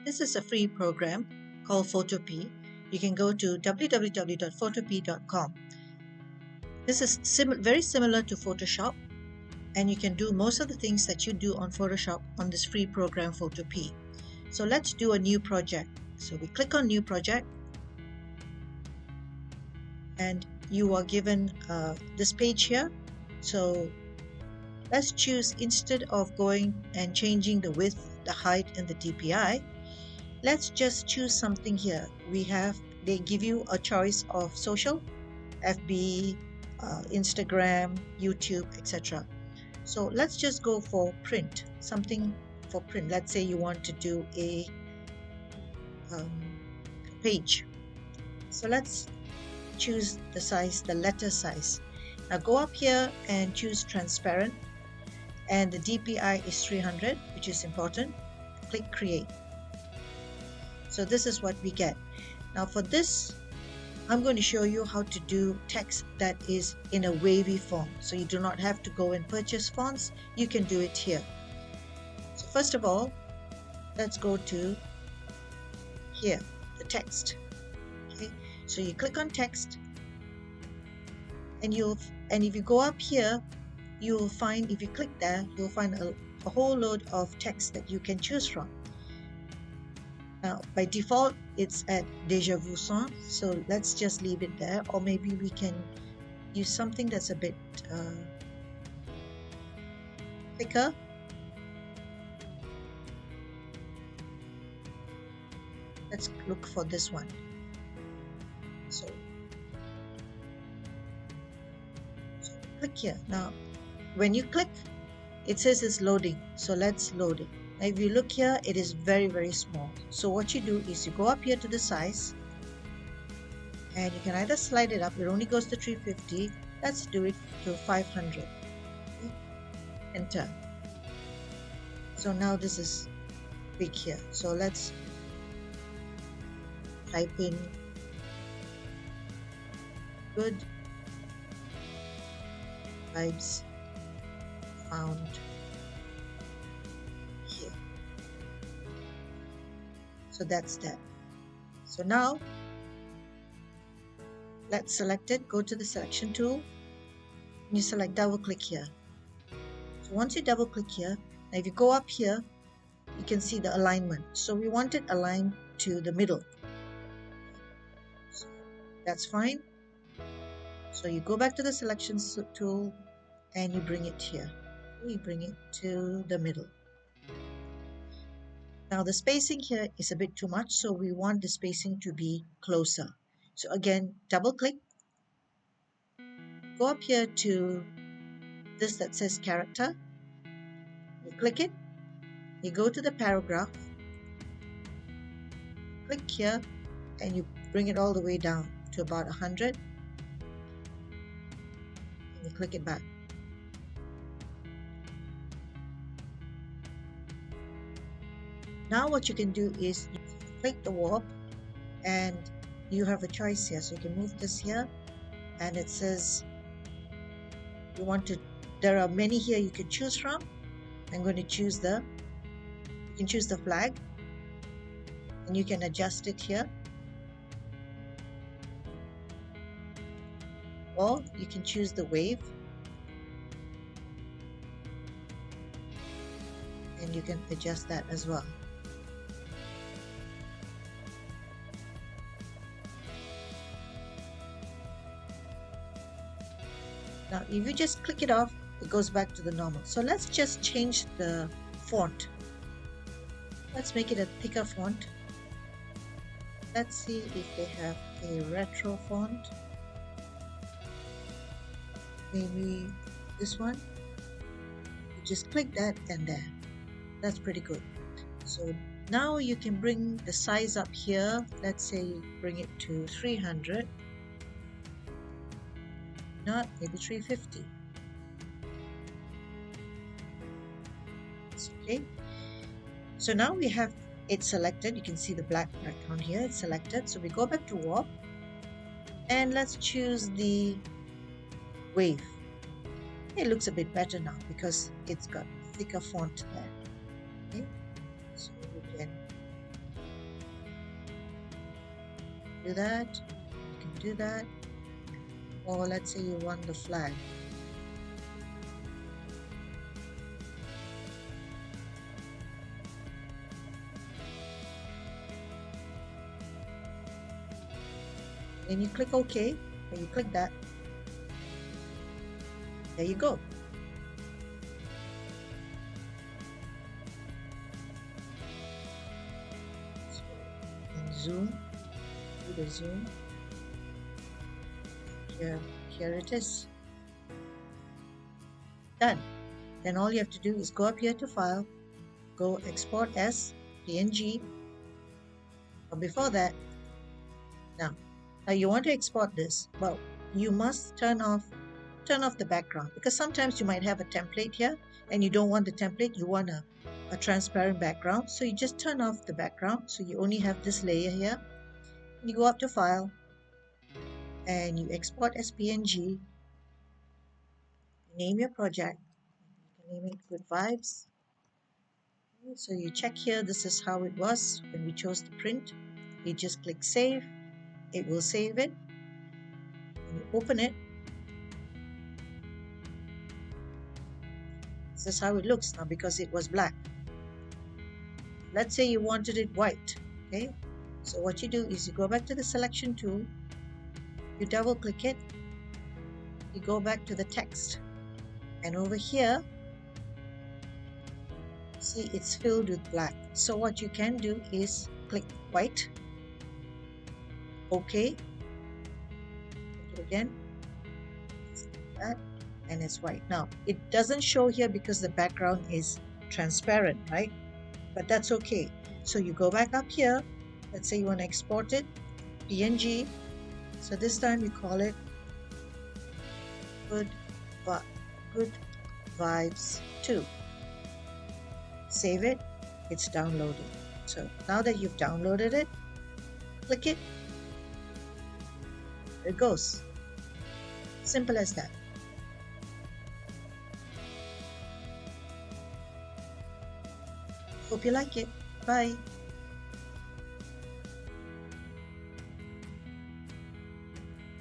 This is a free program called Photopea. You can go to www.photopea.com. This is very similar to Photoshop, and you can do most of the things that you do on Photoshop on this free program Photopea. So let's do a new project. So we click on New Project, and you are given this page here. So let's choose, instead of going and changing the width, the height, and the DPI, let's just choose something here. They give you a choice of social, FB, Instagram, YouTube, etc. So let's just go for print, something for print. Let's say you want to do a page. So let's choose the size, the letter size. Now go up here and choose transparent, and the DPI is 300, which is important. Click create. So this is what we get. Now for this, I'm going to show you how to do text that is in a wavy form. So you do not have to go and purchase fonts. You can do it here. So first of all, let's go to here, the text. Okay, so you click on text, and if you go up here, you will find, if you click there, you'll find a whole load of text that you can choose from. Now by default it's at Déjà Vu Sans, so let's just leave it there, or maybe we can use something that's a bit thicker. Let's look for this one. So click here. Now when you click, it says it's loading, so let's load it. Now if you look here, it is very, very small. So what you do is you go up here to the size, and you can either slide it up. It only goes to 350. Let's do it to 500. Okay. Enter. So now this is big here. So let's type in good vibes found here. So that's that. So now let's select it. Go to the selection tool, and you select double click here. So once you double click here, now if you go up here, you can see the alignment. So we want it aligned to the middle. So that's fine. So you go back to the selection tool, and you bring it here. We bring it to the middle. Now the spacing here is a bit too much, so we want the spacing to be closer. So again, double click, go up here to this that says character, you click it, you go to the paragraph, click here, and you bring it all the way down to about 100, and you click it back. Now what you can do is you click the warp, and you have a choice here. So you can move this here, and it says you want to, there are many here you can choose from. I'm going to choose you can choose the flag, and you can adjust it here, or you can choose the wave, and you can adjust that as well. Now if you just click it off, it goes back to the normal. So let's just change the font. Let's make it a thicker font. Let's see if they have a retro font. Maybe this one. You just click that, and there. That's pretty good. So now you can bring the size up here. Let's say bring it to 300. Not maybe 350. It's okay. So now we have it selected. You can see the black background here. It's selected. So we go back to warp, and let's choose the wave. It looks a bit better now because it's got thicker font there. Okay, so we can do that. You can do that. Or let's say you want the flag. Then you click OK, and you click that. There you go. And zoom, do the zoom. Here it is. Done. Then all you have to do is go up here to File, go Export as PNG. But before that, now you want to export this. Well, you must turn off the background, because sometimes you might have a template here and you don't want the template, you want a transparent background. So you just turn off the background, so you only have this layer here. You go up to File and you export as PNG. Name your project. You can name it Good Vibes. So you check here, this is how it was when we chose to print. You just click Save, it will save it. When you open it, this is how it looks now because it was black. Let's say you wanted it white, okay? So what you do is you go back to the selection tool, you double click it, you go back to the text, and over here, see it's filled with black. So what you can do is click white, OK, click it again, that, and it's white. Now it doesn't show here because the background is transparent, right? But that's okay. So you go back up here, let's say you want to export it, PNG. So this time you call it Good Vibes 2. Save it, it's downloaded. So now that you've downloaded it, click it, there it goes. Simple as that. Hope you like it. Bye.